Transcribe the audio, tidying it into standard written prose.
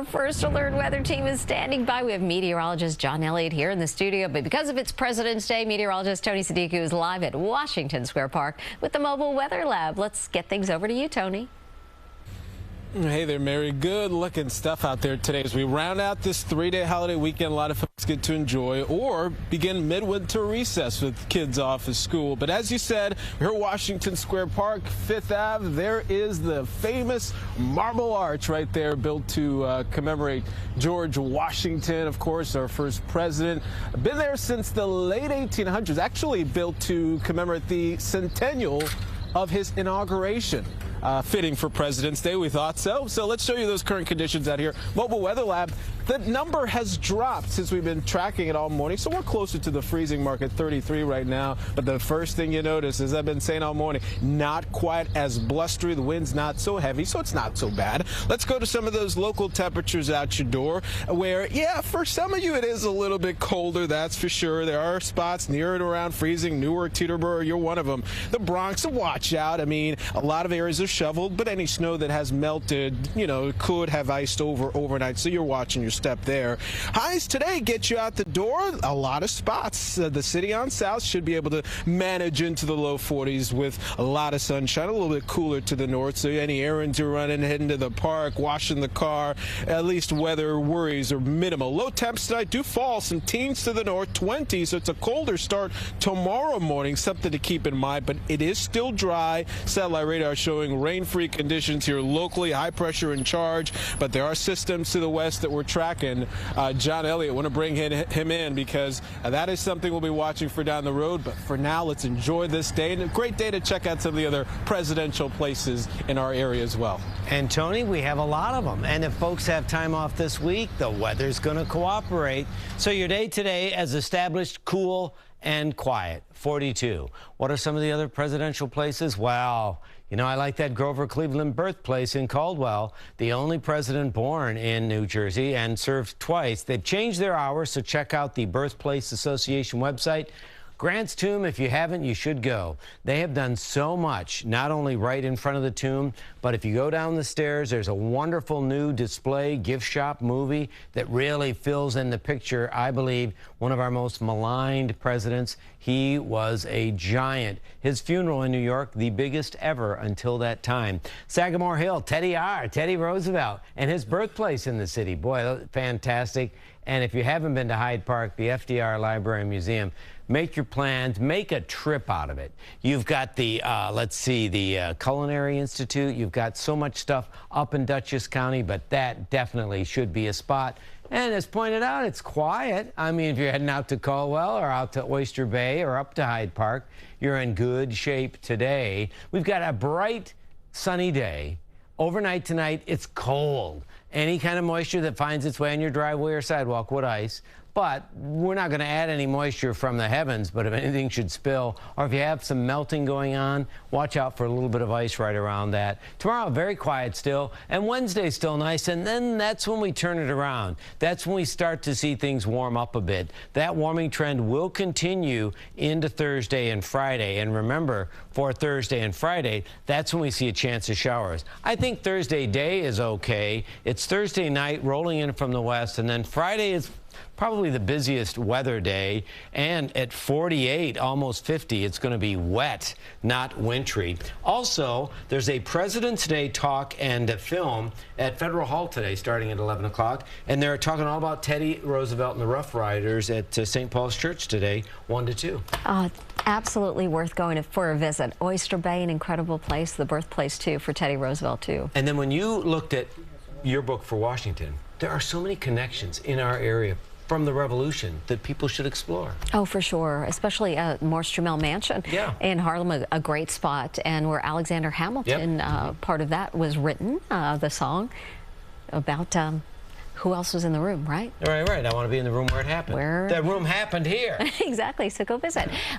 Our first alert weather team is standing by. We have meteorologist John Elliott here in the studio, but because of it's President's Day, meteorologist Tony Sadiku is live at Washington Square Park with the Mobile Weather Lab. Let's get things over to you, Tony. Hey there, Mary. Good looking stuff out there today as we round out this three-day holiday weekend. A lot of folks get to enjoy or begin midwinter recess with kids off of school. But as you said, here at Washington Square Park, 5th Ave, there is the famous Marble Arch right there built to commemorate George Washington, of course, our first president. Been there since the late 1800s, actually built to commemorate the centennial of his inauguration. Fitting for President's Day, we thought so. So let's show you those current conditions out here. Mobile Weather Lab, the number has dropped since we've been tracking it all morning. So we're closer to the freezing mark at 33 right now. But the first thing you notice, as I've been saying all morning, not quite as blustery. The wind's not so heavy, so it's not so bad. Let's go to some of those local temperatures out your door where, yeah, for some of you it is a little bit colder, that's for sure. There are spots near and around freezing. Newark, Teterboro, you're one of them. The Bronx, watch out. I mean, a lot of areas are shoveled, but any snow that has melted, you know, could have iced over overnight, so you're watching your step there. Highs today get you out the door. A lot of spots. The city on South should be able to manage into the low 40s with a lot of sunshine, a little bit cooler to the north, so any errands you're running, heading to the park, washing the car, at least weather worries are minimal. Low temps tonight do fall, some teens to the north, 20, so it's a colder start tomorrow morning, something to keep in mind, but it is still dry. Satellite radar showing rain-free conditions here locally, high pressure in charge, but there are systems to the west that we're tracking. John Elliott, want to bring him in because that is something we'll be watching for down the road. But for now, let's enjoy this day, and a great day to check out some of the other presidential places in our area as well. And Tony, we have a lot of them. And if folks have time off this week, the weather's going to cooperate. So your day today, as established, cool and quiet, 42. What are some of the other presidential places? Wow. You know, I like that Grover Cleveland birthplace in Caldwell, the only president born in New Jersey and served twice. They've changed their hours, so check out the Birthplace Association website. Grant's Tomb, if you haven't, you should go. They have done so much, not only right in front of the tomb, but if you go down the stairs, there's a wonderful new display, gift shop movie that really fills in the picture, I believe, one of our most maligned presidents. He was a giant. His funeral in New York, the biggest ever until that time. Sagamore Hill, Teddy Roosevelt, and his birthplace in the city. Boy, fantastic. And if you haven't been to Hyde Park, the FDR Library and Museum, make your plans, make a trip out of it. You've got the, the Culinary Institute. You've got so much stuff up in Dutchess County, but that definitely should be a spot. And as pointed out, it's quiet. I mean, if you're heading out to Caldwell or out to Oyster Bay or up to Hyde Park, you're in good shape today. We've got a bright, sunny day. Overnight tonight, it's cold. Any kind of moisture that finds its way on your driveway or sidewalk would ice. But we're not going to add any moisture from the heavens, but if anything should spill, or if you have some melting going on, watch out for a little bit of ice right around that. Tomorrow, very quiet still, and Wednesday still nice, and then that's when we turn it around. That's when we start to see things warm up a bit. That warming trend will continue into Thursday and Friday, and remember, for Thursday and Friday, that's when we see a chance of showers. I think Thursday day is okay. It's Thursday night rolling in from the west, and then Friday is probably the busiest weather day, and at 48, almost 50, it's going to be wet, not wintry. Also, there's a President's Day talk and a film at Federal Hall today, starting at 11 o'clock, and they're talking all about Teddy Roosevelt and the Rough Riders at St. Paul's Church today, 1 to 2. Absolutely worth going for a visit. Oyster Bay, an incredible place, the birthplace, too, for Teddy Roosevelt, too. And then when you looked at your book for Washington, there are so many connections in our area from the Revolution that people should explore. Oh, for sure, especially Morse Jamel Mansion in Harlem, a great spot, and where Alexander Hamilton, part of that was written, the song about who else was in the room, right? Right. I want to be in the room where it happened. That room happened here. Exactly, so go visit.